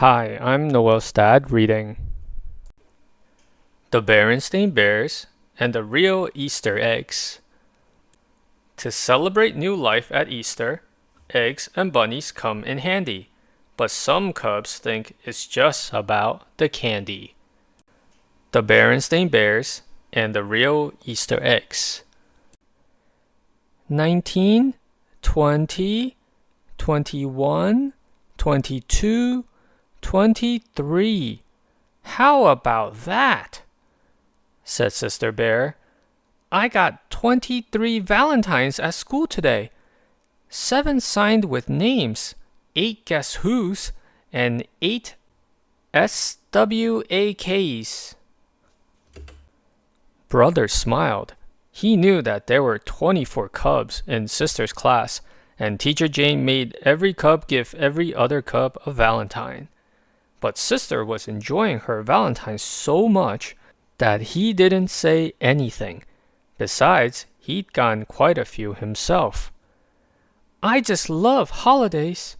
Hi, I'm Noel's dad reading The Berenstain Bears and the Real Easter Eggs. To celebrate new life at Easter, eggs and bunnies come in handy, but some cubs think it's just about the candy. The Berenstain Bears and the Real Easter Eggs. 19, 20, 21, 22, 23. How about that? Said Sister Bear. I got 23 valentines at school today. 7 signed with names, 8 guess who's, and 8 SWAKs. Brother smiled. He knew that there were 24 cubs in Sister's class, and Teacher Jane made every cub give every other cub a valentine. But Sister was enjoying her valentine so much that he didn't say anything. Besides, he'd gotten quite a few himself. I just love holidays,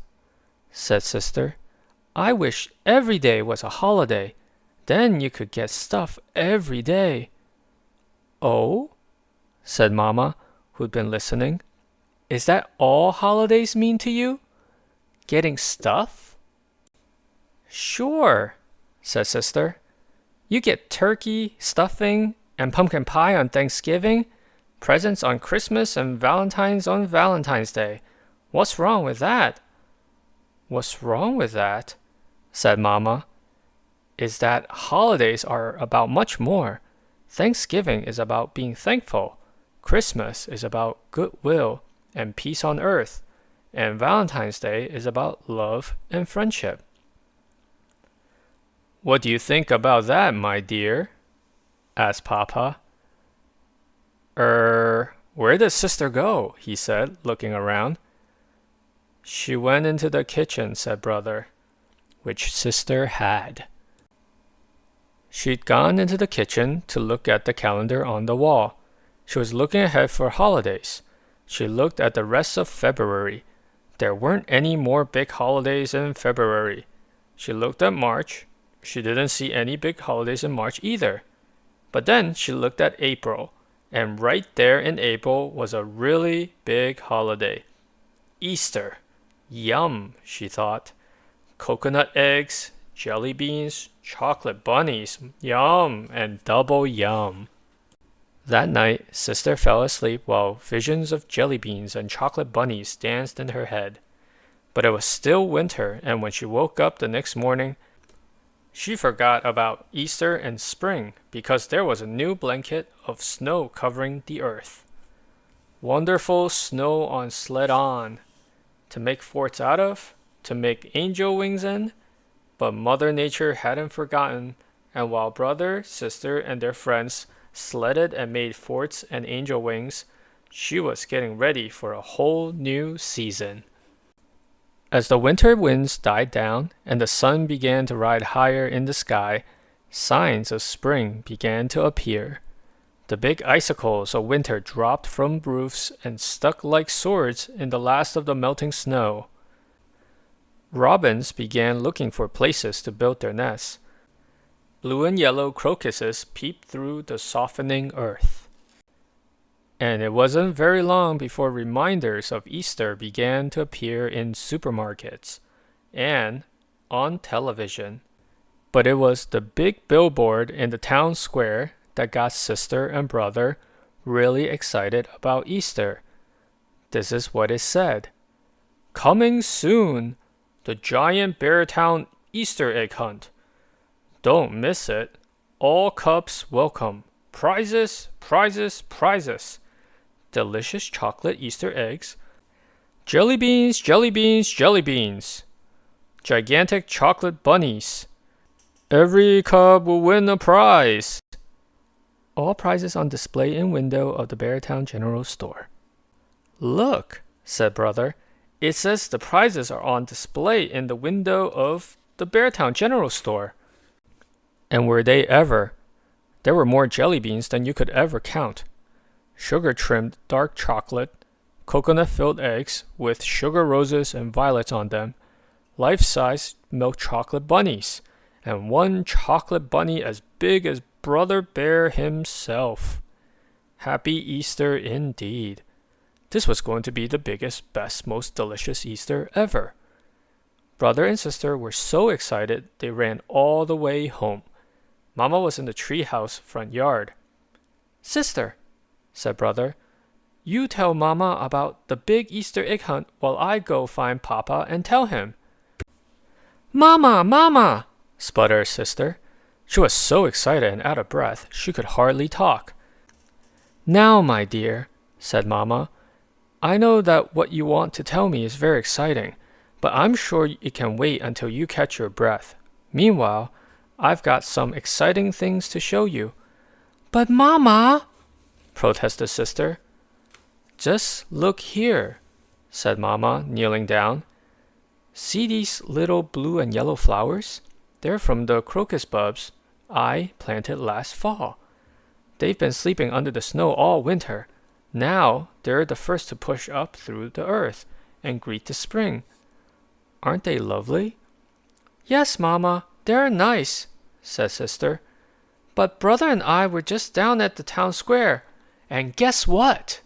said Sister. I wish every day was a holiday. Then you could get stuff every day. Oh? Said Mama, who'd been listening. Is that all holidays mean to you? Getting stuff? Sure, said Sister. You get turkey, stuffing, and pumpkin pie on Thanksgiving, presents on Christmas, and Valentine's on Valentine's Day. What's wrong with that? What's wrong with that? Said Mama. Is that holidays are about much more. Thanksgiving is about being thankful. Christmas is about goodwill and peace on earth. And Valentine's Day is about love and friendship. What do you think about that, my dear? Asked Papa. Where did Sister go? He said, looking around. She went into the kitchen, said Brother, which Sister had. She'd gone into the kitchen to look at the calendar on the wall. She was looking ahead for holidays. She looked at the rest of February. There weren't any more big holidays in February. She looked at March. She didn't see any big holidays in March either. But then she looked at April, and right there in April was a really big holiday. Easter. Yum, she thought. Coconut eggs, jelly beans, chocolate bunnies, yum, and double yum. That night, Sister fell asleep while visions of jelly beans and chocolate bunnies danced in her head. But it was still winter, and when she woke up the next morning, she forgot about Easter and spring because there was a new blanket of snow covering the earth. Wonderful snow on sled on, to make forts out of, to make angel wings in. But Mother Nature hadn't forgotten, and while Brother, Sister, and their friends sledded and made forts and angel wings, she was getting ready for a whole new season. As the winter winds died down and the sun began to ride higher in the sky, signs of spring began to appear. The big icicles of winter dropped from roofs and stuck like swords in the last of the melting snow. Robins began looking for places to build their nests. Blue and yellow crocuses peeped through the softening earth. And it wasn't very long before reminders of Easter began to appear in supermarkets and on television. But it was the big billboard in the town square that got Sister and Brother really excited about Easter. This is what it said. Coming soon, the giant Beartown Easter egg hunt. Don't miss it. All cubs welcome. Prizes, prizes, prizes. Delicious chocolate Easter eggs. Jelly beans, jelly beans, jelly beans. Gigantic chocolate bunnies. Every cub will win a prize. All prizes on display in window of the Beartown General Store. Look, said Brother. It says the prizes are on display in the window of the Beartown General Store. And were they ever? There were more jelly beans than you could ever count. Sugar-trimmed dark chocolate, coconut-filled eggs with sugar roses and violets on them, life-size milk chocolate bunnies, and one chocolate bunny as big as Brother Bear himself. Happy Easter indeed. This was going to be the biggest, best, most delicious Easter ever. Brother and sister were so excited they ran all the way home. Mama was in the treehouse front yard. Sister, said brother, you tell Mama about the big Easter egg hunt while I go find Papa and tell him. Mama, Mama, sputtered sister. She was so excited and out of breath she could hardly talk. Now, my dear, said Mama, I know that what you want to tell me is very exciting, but I'm sure it can wait until you catch your breath. Meanwhile, I've got some exciting things to show you. But Mama, protested sister. Just look here, said Mama, kneeling down. See these little blue and yellow flowers? They're from the crocus bulbs I planted last fall. They've been sleeping under the snow all winter. Now they're the first to push up through the earth and greet the spring. Aren't they lovely? Yes, Mama, they're nice, said sister. But brother and I were just down at the town square, and guess what?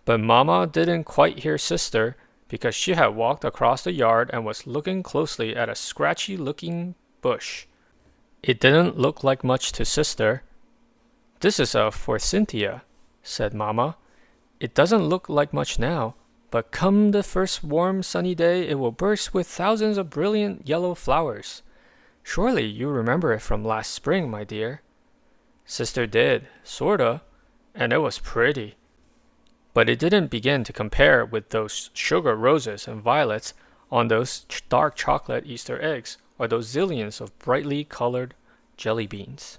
But Mama didn't quite hear sister because she had walked across the yard and was looking closely at a scratchy-looking bush. It didn't look like much to sister. This is a forsythia, said Mama. It doesn't look like much now, but come the first warm sunny day it will burst with thousands of brilliant yellow flowers. Surely you remember it from last spring, my dear. Sister did, sorta, and it was pretty. But it didn't begin to compare with those sugar roses and violets on those dark chocolate Easter eggs or those zillions of brightly colored jelly beans.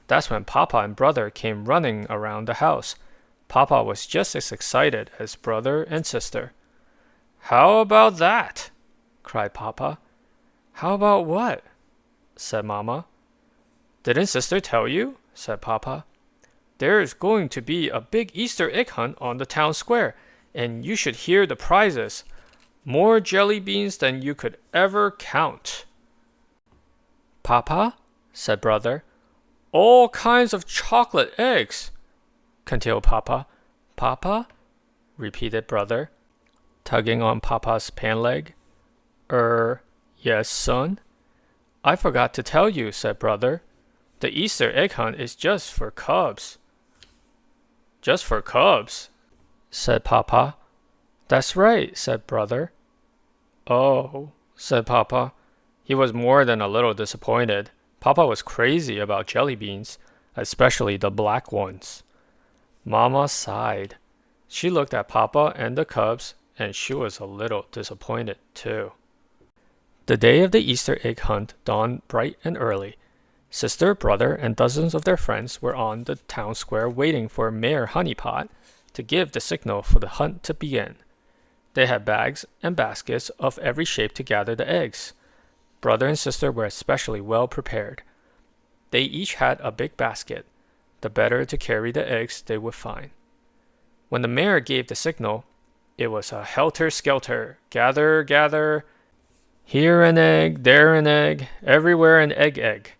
That's when Papa and brother came running around the house. Papa was just as excited as brother and sister. How about that? Cried Papa. How about what? Said Mama. Didn't sister tell you? Said Papa. There's going to be a big Easter egg hunt on the town square, and you should hear the prizes. More jelly beans than you could ever count. Papa, said brother. All kinds of chocolate eggs, continued Papa. Papa, repeated brother, tugging on Papa's pant leg. Yes, son? I forgot to tell you, said brother. The Easter egg hunt is just for cubs. Just for cubs, said Papa. That's right, said brother. Oh, said Papa. He was more than a little disappointed. Papa was crazy about jelly beans, especially the black ones. Mama sighed. She looked at Papa and the cubs, and she was a little disappointed too. The day of the Easter egg hunt dawned bright and early. Sister, brother, and dozens of their friends were on the town square waiting for Mayor Honeypot to give the signal for the hunt to begin. They had bags and baskets of every shape to gather the eggs. Brother and sister were especially well prepared. They each had a big basket, the better to carry the eggs they would find. When the mayor gave the signal, it was a helter-skelter, gather, gather, here an egg, there an egg, everywhere an egg.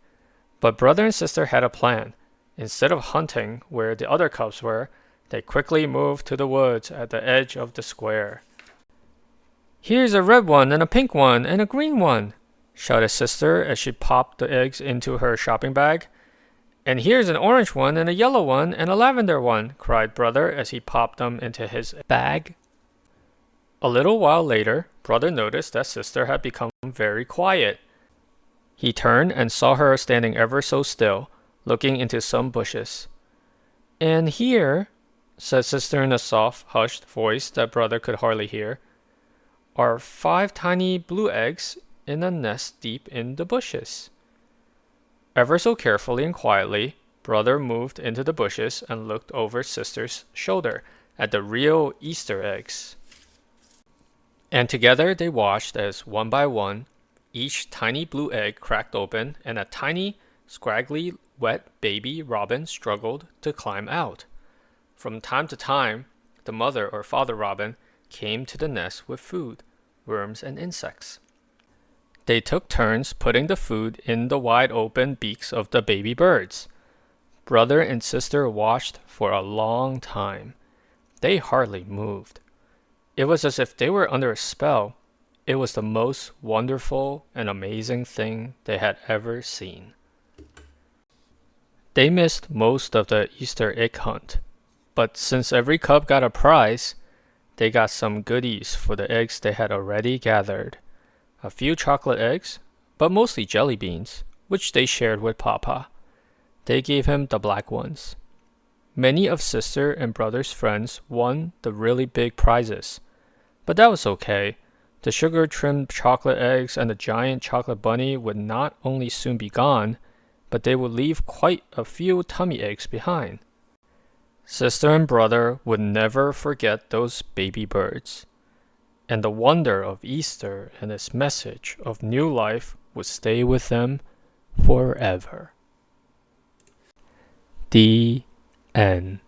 But brother and sister had a plan. Instead of hunting where the other cubs were, they quickly moved to the woods at the edge of the square. Here's a red one and a pink one and a green one, shouted sister as she popped the eggs into her shopping bag. And here's an orange one and a yellow one and a lavender one, cried brother as he popped them into his bag. A little while later, brother noticed that sister had become very quiet. He turned and saw her standing ever so still, looking into some bushes. And here, said sister in a soft, hushed voice that brother could hardly hear, are 5 tiny blue eggs in a nest deep in the bushes. Ever so carefully and quietly, brother moved into the bushes and looked over sister's shoulder at the real Easter eggs. And together they watched as, one by one, each tiny blue egg cracked open and a tiny, scraggly, wet baby robin struggled to climb out. From time to time, the mother or father robin came to the nest with food, worms and insects. They took turns putting the food in the wide open beaks of the baby birds. Brother and sister watched for a long time. They hardly moved. It was as if they were under a spell. It was the most wonderful and amazing thing they had ever seen. They missed most of the Easter egg hunt, but since every cub got a prize, they got some goodies for the eggs they had already gathered. A few chocolate eggs, but mostly jelly beans, which they shared with Papa. They gave him the black ones. Many of sister and brother's friends won the really big prizes, but that was okay. The sugar-trimmed chocolate eggs and the giant chocolate bunny would not only soon be gone, but they would leave quite a few tummy aches behind. Sister and brother would never forget those baby birds, and the wonder of Easter and its message of new life would stay with them forever. The end.